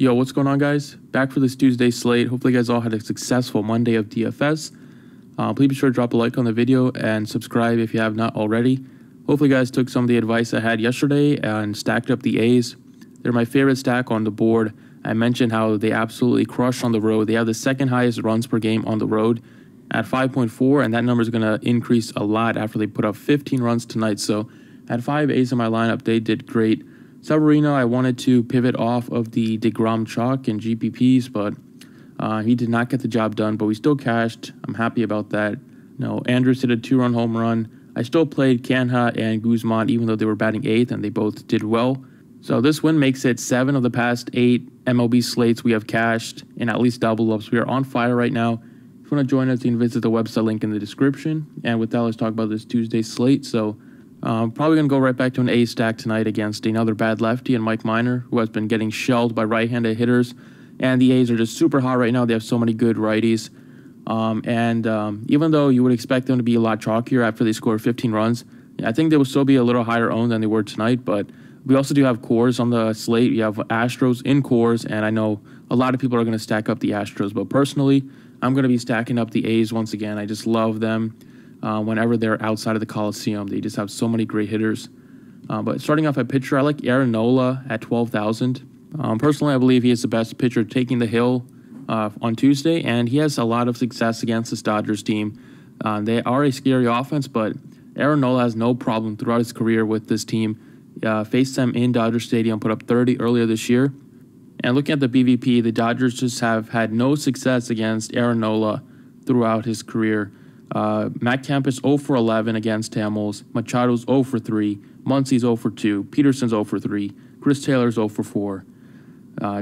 Yo, what's going on, guys? Back for this Tuesday slate. Hopefully you guys all had a successful Monday of DFS. Please be sure to drop a like on the video and subscribe if you have not already. Hopefully you guys took some of the advice I had yesterday and stacked up the A's. They're my favorite stack on the board. I mentioned how they absolutely crush on the road. They have the second highest runs per game on the road at 5.4, and that number is going to increase a lot after they put up 15 runs tonight. So I had 5 A's in my lineup. They did great. Severino, I wanted to pivot off of the DeGrom chalk and GPPs, but he did not get the job done, but we still cashed. I'm happy about that. Andrews hit a 2-run home run. I still played Canha and Guzman, even though they were batting 8th, and they both did well. So this win makes it 7 of the past 8 MLB slates we have cashed in at least double ups. We are on fire right now. If you want to join us, you can visit the website link in the description. And with that, let's talk about this Tuesday slate. So probably going to go right back to an A stack tonight against another bad lefty and Mike Minor, who has been getting shelled by right-handed hitters. And the A's are just super hot right now. They have so many good righties. Even though you would expect them to be a lot chalkier after they score 15 runs, I think they will still be a little higher owned than they were tonight. But we also do have cores on the slate. You have Astros in cores, and I know a lot of people are going to stack up the Astros. But personally, I'm going to be stacking up the A's once again. I just love them whenever they're outside of the Coliseum. They just have so many great hitters. But starting off at pitcher, I like NOLA at 12,000. Personally, I believe he is the best pitcher taking the hill on Tuesday, and he has a lot of success against this Dodgers team. They are a scary offense, but NOLA has no problem throughout his career with this team. Faced them in Dodger Stadium, put up 30 earlier this year. And looking at the BVP, the Dodgers just have had no success against NOLA throughout his career. Matt Kemp is 0 for 11 against Tamils. Machado's 0 for 3. Muncy's 0 for 2. Peterson's 0 for 3. Chris Taylor's 0 for 4.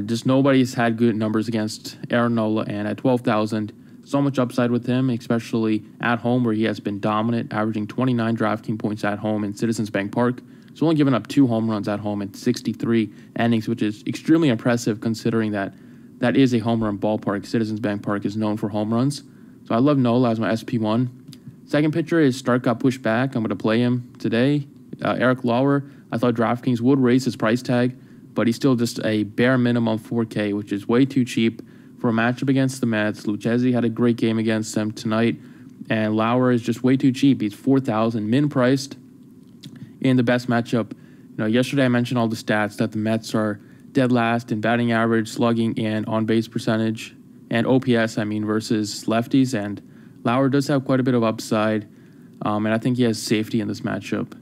Just nobody's had good numbers against NOLA, and at 12,000, so much upside with him, especially at home where he has been dominant, averaging 29 DraftKings points at home in Citizens Bank Park. He's only given up 2 home runs at home in 63 innings, which is extremely impressive considering that that is a home run ballpark. Citizens Bank Park is known for home runs. So I love NOLA as my SP1. Second pitcher is Stark got pushed back. I'm going to play him today. Eric Lauer, I thought DraftKings would raise his price tag, but he's still just a bare minimum 4K, which is way too cheap for a matchup against the Mets. Lucchesi had a great game against them tonight, and Lauer is just way too cheap. He's 4,000 min priced in the best matchup. Yesterday I mentioned all the stats that the Mets are dead last in batting average, slugging, and on-base percentage, and OPS, versus lefties, and Lauer does have quite a bit of upside, and I think he has safety in this matchup.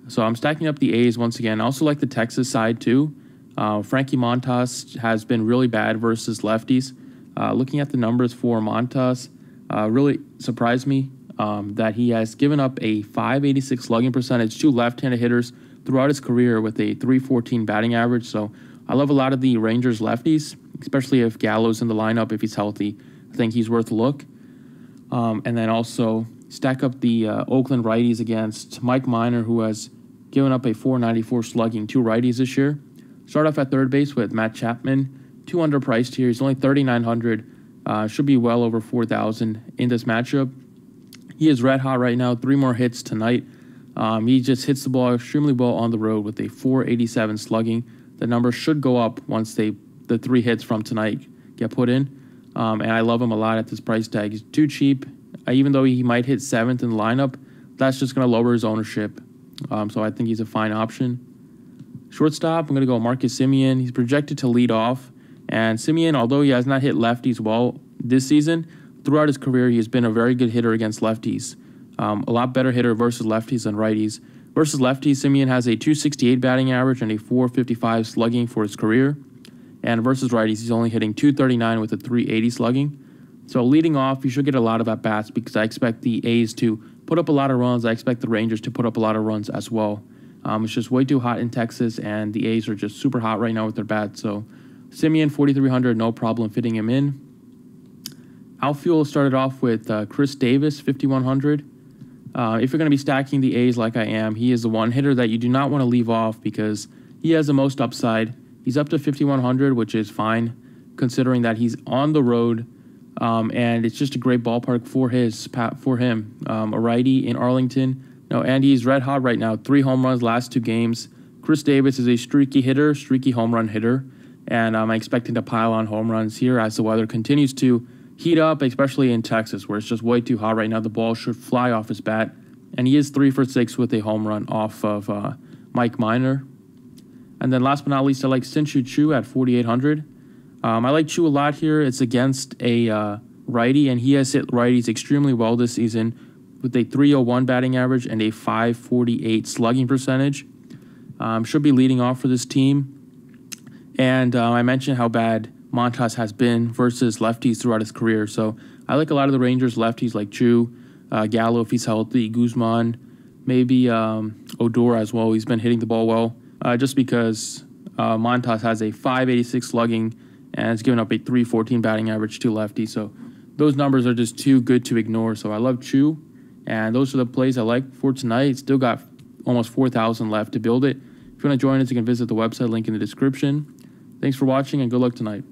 So I'm stacking up the A's once again. I also like the Texas side too. Frankie Montas has been really bad versus lefties. Looking at the numbers for Montas, really surprised me that he has given up a 586 slugging percentage to left-handed hitters throughout his career with a 314 batting average. So I love a lot of the Rangers lefties, especially if Gallo's in the lineup, if he's healthy. I think he's worth a look. And then also stack up the Oakland righties against Mike Minor, who has given up a 494 slugging to righties this year. Start off at third base with Matt Chapman, 2 underpriced here. He's only 3,900. Should be well over 4,000 in this matchup. He is red hot right now. 3 more hits tonight. He just hits the ball extremely well on the road with a 487 slugging. The number should go up once the 3 hits from tonight get put in. And I love him a lot at this price tag. He's too cheap. Even though he might hit 7th in the lineup, that's just going to lower his ownership. So I think he's a fine option. Shortstop, I'm going to go Marcus Semien. He's projected to lead off. And Semien, although he has not hit lefties well this season, throughout his career, he has been a very good hitter against lefties. A lot better hitter versus lefties than righties. Versus lefties, Semien has a 268 batting average and a 455 slugging for his career. And versus righties, he's only hitting 239 with a 380 slugging. So leading off, you should get a lot of at-bats because I expect the A's to put up a lot of runs. I expect the Rangers to put up a lot of runs as well. It's just way too hot in Texas, and the A's are just super hot right now with their bats. So Semien, 4,300, no problem fitting him in. Outfield started off with Chris Davis, 5,100. If you're going to be stacking the A's like I am, he is the one hitter that you do not want to leave off because he has the most upside. He's up to 5,100, which is fine considering that he's on the road, and it's just a great ballpark for him. A righty in Arlington. And he's red hot right now. 3 home runs last 2 games. Chris Davis is a streaky hitter, streaky home run hitter. And I'm expecting to pile on home runs here as the weather continues to heat up, especially in Texas, where it's just way too hot right now. The ball should fly off his bat. And he is 3 for 6 with a home run off of Mike Minor. And then last but not least, I like SHIN-SOO CHOO at 4,800. I like CHOO a lot here. It's against a righty, and he has hit righties extremely well this season with a 301 batting average and a 548 slugging percentage. Should be leading off for this team. And I mentioned how bad Montas has been versus lefties throughout his career. So I like a lot of the Rangers lefties like CHOO, Gallo if he's healthy, Guzman, maybe Odor as well. He's been hitting the ball well just because Montas has a 586 slugging and it's given up a 314 batting average to lefties. So those numbers are just too good to ignore. So I love CHOO, and those are the plays I like for tonight. Still got almost 4,000 left to build it. If you want to join us, you can visit the website, link in the description. Thanks for watching, and good luck tonight.